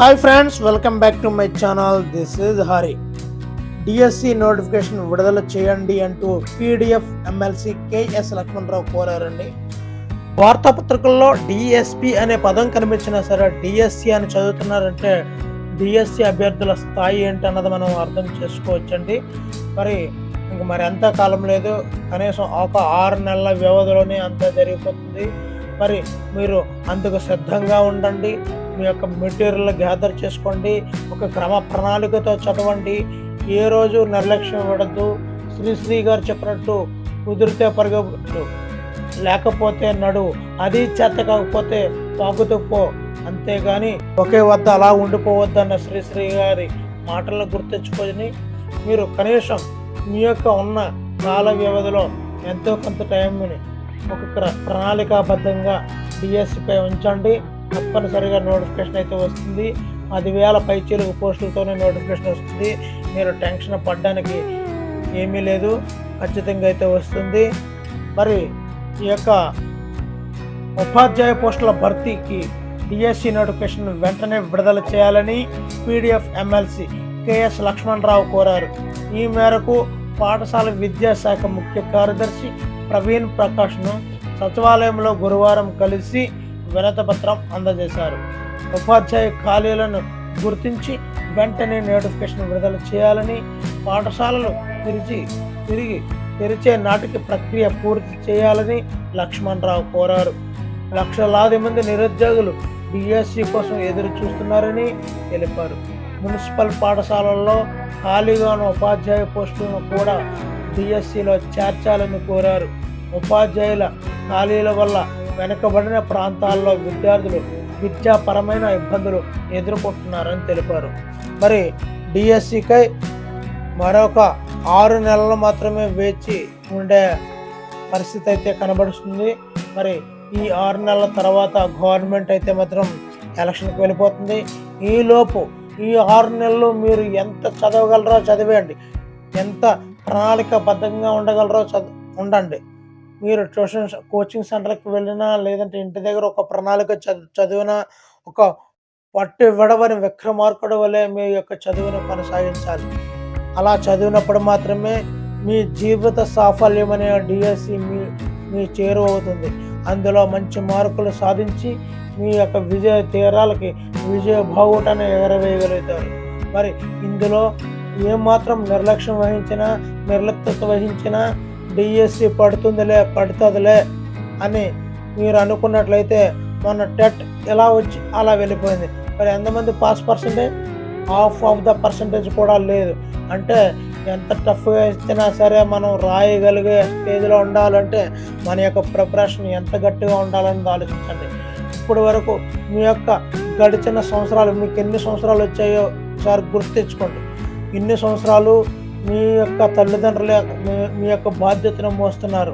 Hi friends, welcome back to my channel. This is Hari. DSC notification విడుదల చేయండి అంటూ PDF MLC KS Lakshmanarao కోరారండి. వార్తాపత్రికల్లో డిఎస్పి అనే పదం కనిపించినా సరే డిఎస్సి అని చదువుతున్నారంటే డిఎస్సి అభ్యర్థుల స్థాయి ఏంటి అన్నది మనం అర్థం చేసుకోవచ్చండి. మరి అంత కాలం లేదు, కనీసం ఒక 6 నెలల వ్యవధిలోనే అంతా జరిగిపోతుంది. మరి మీరు అందుకు సిద్ధంగా ఉండండి. మీ యొక్క మెటీరియల్ గ్యాదర్ చేసుకోండి, ఒక క్రమ ప్రణాళికతో చదవండి, ఏ రోజు నిర్లక్ష్యం ఇవ్వడద్దు. శ్రీశ్రీ గారు చెప్పినట్టు కుదిరితే పరిగెత్తు, లేకపోతే నడు, అది చేత కాకపోతే పాకుతూ పో, అంతేగాని ఒకే వద్ద అలా ఉండిపోవద్దన్న శ్రీశ్రీ గారి మాటలను గుర్తించుకొని మీరు కనీసం మీ యొక్క ఉన్న కాల వ్యవధిలో ఎంతో కొంత టైంని ఒక ప్రణాళికాబద్ధంగా డిఎస్సిపై ఉంచండి. తప్పనిసరిగా నోటిఫికేషన్ అయితే వస్తుంది. 10,000 పైచీలకు పోస్టులతోనే నోటిఫికేషన్ వస్తుంది. మీరు టెన్షన్ పడడానికి ఏమీ లేదు, ఖచ్చితంగా అయితే వస్తుంది. మరి ఈ యొక్క ఉపాధ్యాయ పోస్టుల భర్తీకి డిఎస్సి నోటిఫికేషన్ వెంటనే విడుదల చేయాలని పీడిఎఫ్ ఎమ్మెల్సీ కేఎస్ లక్ష్మణరావు కోరారు. ఈ మేరకు పాఠశాల విద్యాశాఖ ముఖ్య కార్యదర్శి ప్రవీణ్ ప్రకాష్ను సచివాలయంలో గురువారం కలిసి వినతిపత్రం అందజేశారు. ఉపాధ్యాయ ఖాళీలను గుర్తించి వెంటనే నోటిఫికేషన్ విడుదల చేయాలని, పాఠశాలలు తిరిగి తెరిచే నాటికి ప్రక్రియ పూర్తి చేయాలని లక్ష్మణరావు కోరారు. లక్షలాది మంది నిరుద్యోగులు డిఎస్సి కోసం ఎదురు చూస్తున్నారని తెలిపారు. మున్సిపల్ పాఠశాలల్లో ఖాళీగా ఉన్న ఉపాధ్యాయ పోస్టులను కూడా డిఎస్సిలో చేర్చాలని కోరారు. ఉపాధ్యాయుల ఖాళీల వల్ల వెనుకబడిన ప్రాంతాల్లో విద్యార్థులు విద్యాపరమైన ఇబ్బందులు ఎదుర్కొంటున్నారని తెలిపారు. మరి డిఎస్సికై మరొక 6 నెలలు మాత్రమే వేచి ఉండే పరిస్థితి అయితే కనబడుతుంది. మరి ఈ 6 నెలల తర్వాత గవర్నమెంట్ అయితే మాత్రం ఎలక్షన్కి వెళ్ళిపోతుంది. ఈలోపు ఈ 6 నెలలు మీరు ఎంత చదవగలరో చదివేయండి, ఎంత ప్రణాళికాబద్ధంగా ఉండగలరో ఉండండి. మీరు కోచింగ్ సెంటర్కి వెళ్ళినా, లేదంటే ఇంటి దగ్గర ఒక ప్రణాళిక చదివినా, ఒక పట్టు విడవని విక్రమార్కుడు వలె మీ యొక్క చదువును కొనసాగించాలి. అలా చదివినప్పుడు మాత్రమే మీ జీవిత సాఫల్యం అనే డిఎస్సి మీ చేరువవుతుంది. అందులో మంచి మార్కులు సాధించి మీ యొక్క విజయ తీరాలకి విజయ బావుటను ఎగరవేయగలుగుతారు. మరి ఇందులో ఏమాత్రం నిర్లక్ష్యం వహించినా, నిర్లిప్తత వహించినా డిఎస్సి పడుతుందిలే అని మీరు అనుకున్నట్లయితే మొన్న టెట్ ఎలా వచ్చి అలా వెళ్ళిపోయింది. మరి ఎంతమంది pass percentage? Half of the percentage కూడా లేదు. అంటే ఎంత టఫ్గా ఇచ్చినా సరే మనం రాయగలిగే స్టేజ్లో ఉండాలంటే మన యొక్క ప్రిపరేషన్ ఎంత గట్టిగా ఉండాలని ఆలోచించండి. ఇప్పటి వరకు మీ యొక్క గడిచిన సంవత్సరాలు, మీకు ఎన్ని సంవత్సరాలు వచ్చాయో ఒకసారి గుర్తు తెచ్చుకోండి. ఇన్ని సంవత్సరాలు మీ యొక్క తల్లిదండ్రులు మీ యొక్క బాధ్యతను మోస్తున్నారు.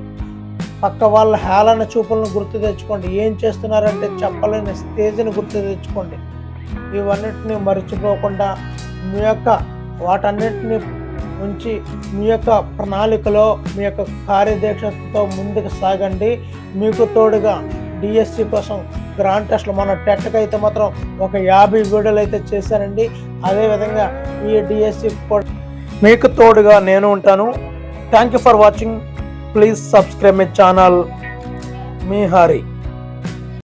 పక్క వాళ్ళ హేళన చూపులను గుర్తు తెచ్చుకోండి. ఏం చేస్తున్నారంటే చెప్పలేని స్టేజ్ని గుర్తు తెచ్చుకోండి. ఇవన్నిటిని మర్చిపోకుండా మీ యొక్క వాటన్నిటిని ఉంచి మీ యొక్క ప్రణాళికలో మీ యొక్క కార్యదీక్షతో ముందుకు సాగండి. మీకు తోడుగా డిఎస్సి కోసం గ్రాండ్ టెస్ట్లు మన టెట్కి అయితే మాత్రం ఒక 50 వీడియోలు అయితే చేశానండి. అదేవిధంగా ఈ డిఎస్సి మీకు తోడుగా నేను ఉంటాను. Thank you for watching. Please subscribe my channel. Me Hari.